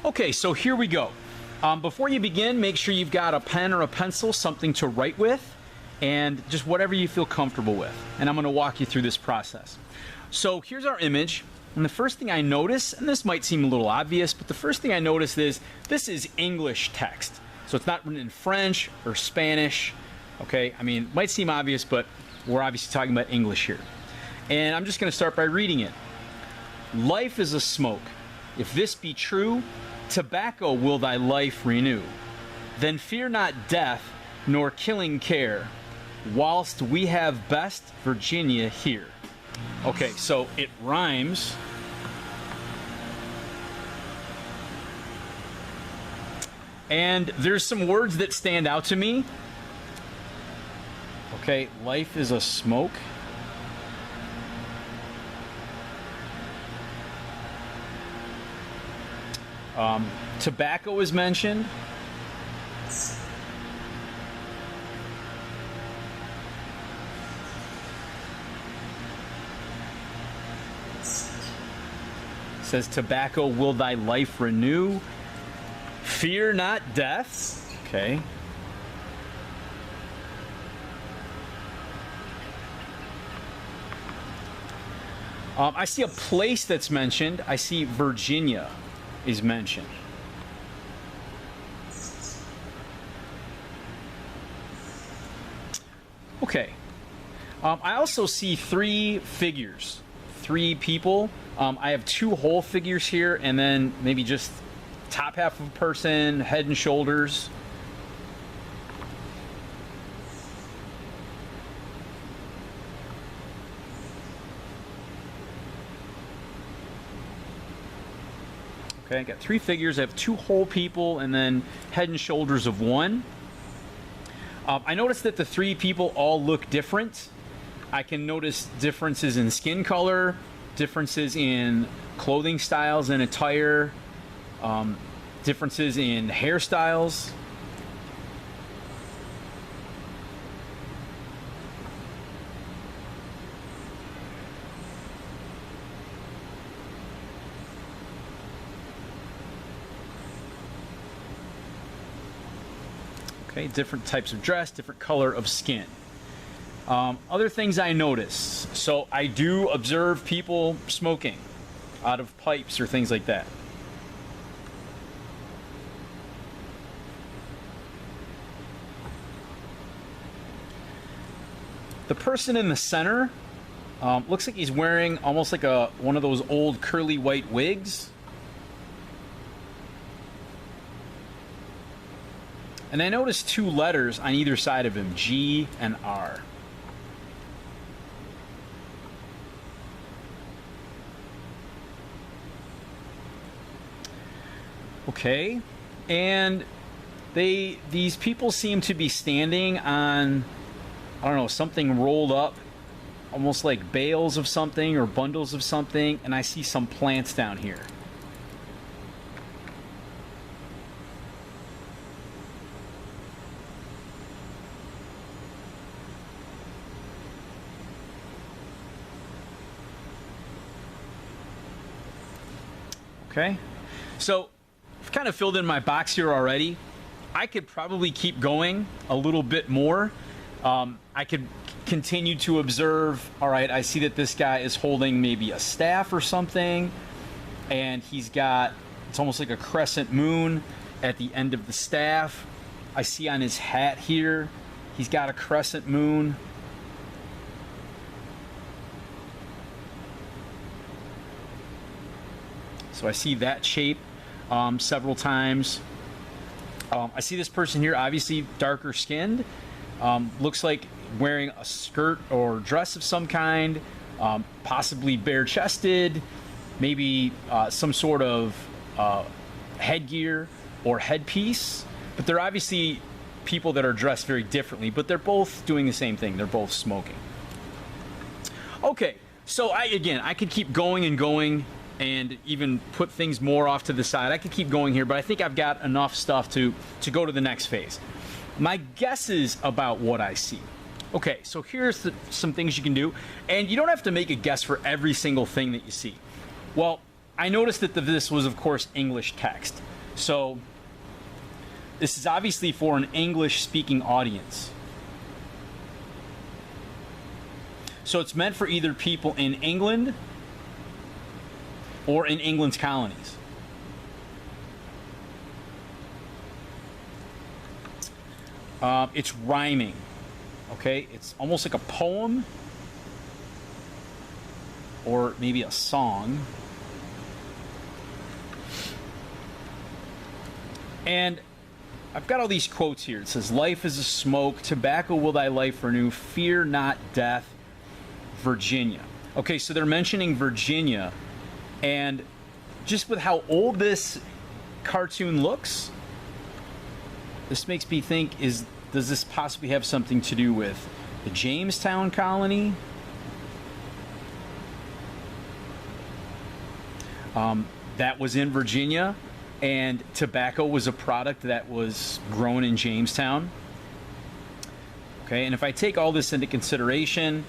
Okay, so here we go. Before you begin, make sure you've got a pen or a pencil, something to write with, and just whatever you feel comfortable with. And I'm going to walk you through this process. So here's our image, and the first thing I notice, and this might seem a little obvious, but the first thing I notice is this is English text. So it's not written in French or Spanish, okay? I mean, it might seem obvious, but we're obviously talking about English here. And I'm just going to start by reading it. Life is a smoke. If this be true, tobacco will thy life renew. Then fear not death, nor killing care, whilst we have best Virginia here. Okay, so it rhymes. And there's some words that stand out to me. Okay, life is a smoke. Tobacco is mentioned. It says tobacco will thy life renew. Fear not death. Okay. I see a place that's mentioned. I see Virginia is mentioned. Okay. I also see three figures, three people. I have two whole figures here, and then maybe just top half of a person, head and shoulders. Okay, I got three figures. I have two whole people and then head and shoulders of one. I noticed that the three people all look different. I can notice differences in skin color, differences in clothing styles and attire, differences in hairstyles. Okay, different types of dress, different color of skin. Other things I notice. So I do observe people smoking out of pipes or things like that. The person in the center looks like he's wearing almost like one of those old curly white wigs. And I noticed two letters on either side of him, G and R. Okay, and these people seem to be standing on, I don't know, something rolled up, almost like bales of something or bundles of something, and I see some plants down here. Okay, so I've kind of filled in my box here already. I could probably keep going a little bit more. I could continue to observe. All right, I see that this guy is holding maybe a staff or something, and he's got, it's almost like a crescent moon at the end of the staff. I see on his hat here, he's got a crescent moon. So I see that shape several times. I see this person here, obviously darker skinned. Looks like wearing a skirt or dress of some kind, possibly bare-chested, maybe some sort of headgear or headpiece. But they're obviously people that are dressed very differently, but they're both doing the same thing. They're both smoking. Okay, so I could keep going and going and even put things more off to the side. I could keep going here, but I think I've got enough stuff to go to the next phase. My guesses about what I see. Okay, so here's some things you can do, and you don't have to make a guess for every single thing that you see. Well, I noticed that this was, of course, English text. So this is obviously for an English-speaking audience. So it's meant for either people in England or in England's colonies. It's rhyming, okay? It's almost like a poem or maybe a song. And I've got all these quotes here. It says, life is a smoke, tobacco will thy life renew, fear not death, Virginia. Okay, so they're mentioning Virginia, and just with how old this cartoon looks, this makes me think, does this possibly have something to do with the Jamestown colony? That was in Virginia, and tobacco was a product that was grown in Jamestown. Okay, and if I take all this into consideration,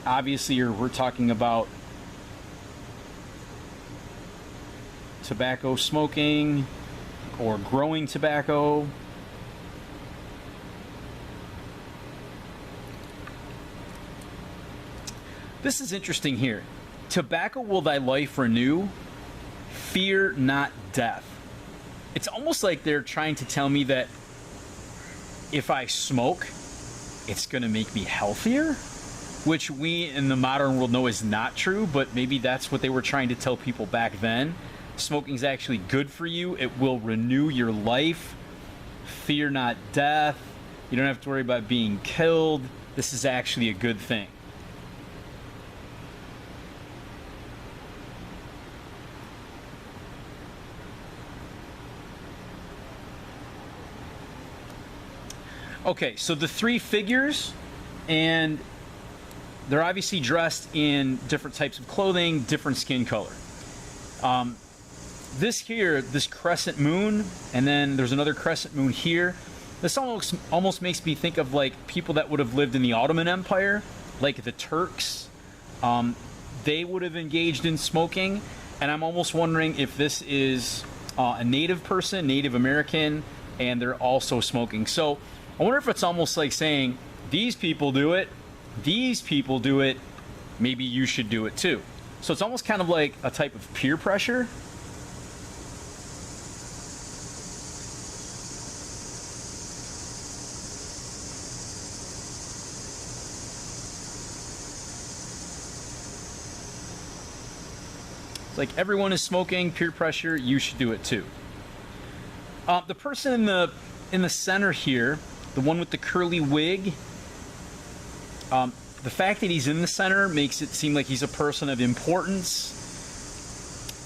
obviously we're talking about tobacco smoking or growing tobacco. This is interesting here. Tobacco will thy life renew, fear not death. It's almost like they're trying to tell me that if I smoke, it's going to make me healthier, which we in the modern world know is not true, but maybe that's what they were trying to tell people back then. Smoking is actually good for you. It will renew your life. Fear not death. You don't have to worry about being killed. This is actually a good thing. Okay, so the three figures, and they're obviously dressed in different types of clothing, different skin color. This here, this crescent moon, and then there's another crescent moon here. This almost makes me think of like people that would have lived in the Ottoman Empire, like the Turks. They would have engaged in smoking, and I'm almost wondering if this is a native person, Native American, and they're also smoking. So I wonder if it's almost like saying, these people do it, maybe you should do it too. So it's almost kind of like a type of peer pressure. It's like everyone is smoking, peer pressure, you should do it too. The person in the center here, the one with the curly wig, the fact that he's in the center makes it seem like he's a person of importance.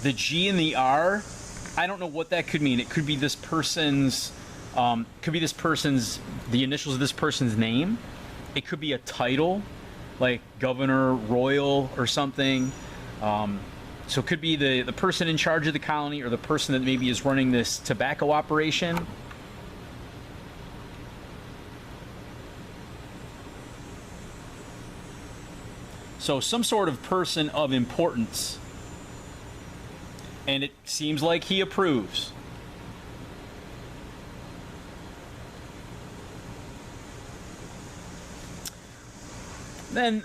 The G and the R, I don't know what that could mean. It could be this person's, the initials of this person's name. It could be a title, like Governor Royal or something. So it could be the person in charge of the colony, or the person that maybe is running this tobacco operation. So some sort of person of importance. And it seems like he approves. Then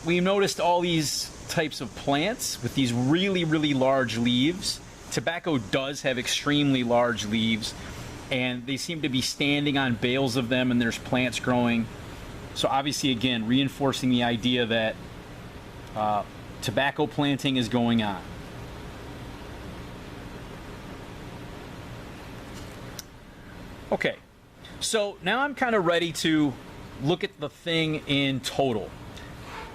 we noticed all these types of plants with these really, really large leaves. Tobacco does have extremely large leaves, and they seem to be standing on bales of them, and there's plants growing. So obviously, again, reinforcing the idea that tobacco planting is going on. Okay, so now I'm kind of ready to look at the thing in total.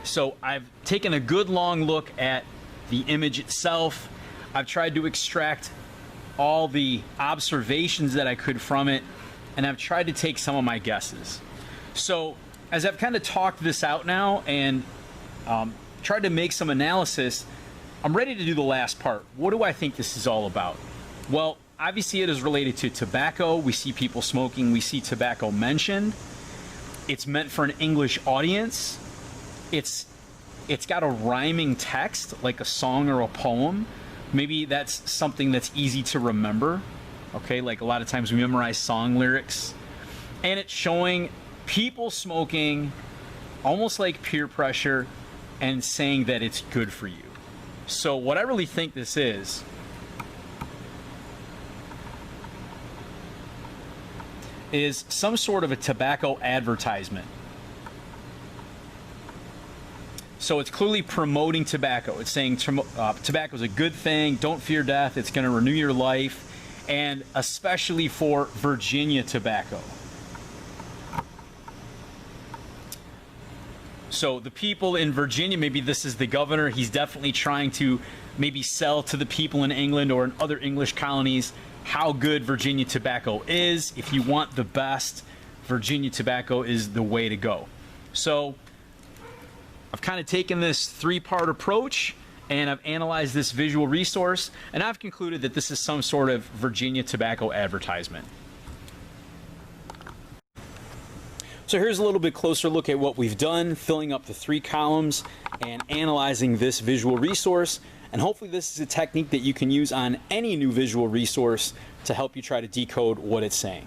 So I've taken a good long look at the image itself. I've tried to extract all the observations that I could from it, and I've tried to take some of my guesses. So as I've kind of talked this out now and tried to make some analysis, I'm ready to do the last part. What do I think this is all about? Well, obviously it is related to tobacco. We see people smoking. We see tobacco mentioned. It's meant for an English audience. It's it's got a rhyming text, like a song or a poem. Maybe that's something that's easy to remember. Okay, like a lot of times we memorize song lyrics. And it's showing people smoking, almost like peer pressure, and saying that it's good for you. So what I really think this is some sort of a tobacco advertisement. So it's clearly promoting tobacco. It's saying tobacco is a good thing, don't fear death, it's going to renew your life, and especially for Virginia tobacco. So the people in Virginia, maybe this is the governor, he's definitely trying to maybe sell to the people in England or in other English colonies how good Virginia tobacco is. If you want the best, Virginia tobacco is the way to go. So I've kind of taken this three-part approach and I've analyzed this visual resource, and I've concluded that this is some sort of Virginia tobacco advertisement. So here's a little bit closer look at what we've done, filling up the 3 columns and analyzing this visual resource. And hopefully this is a technique that you can use on any new visual resource to help you try to decode what it's saying.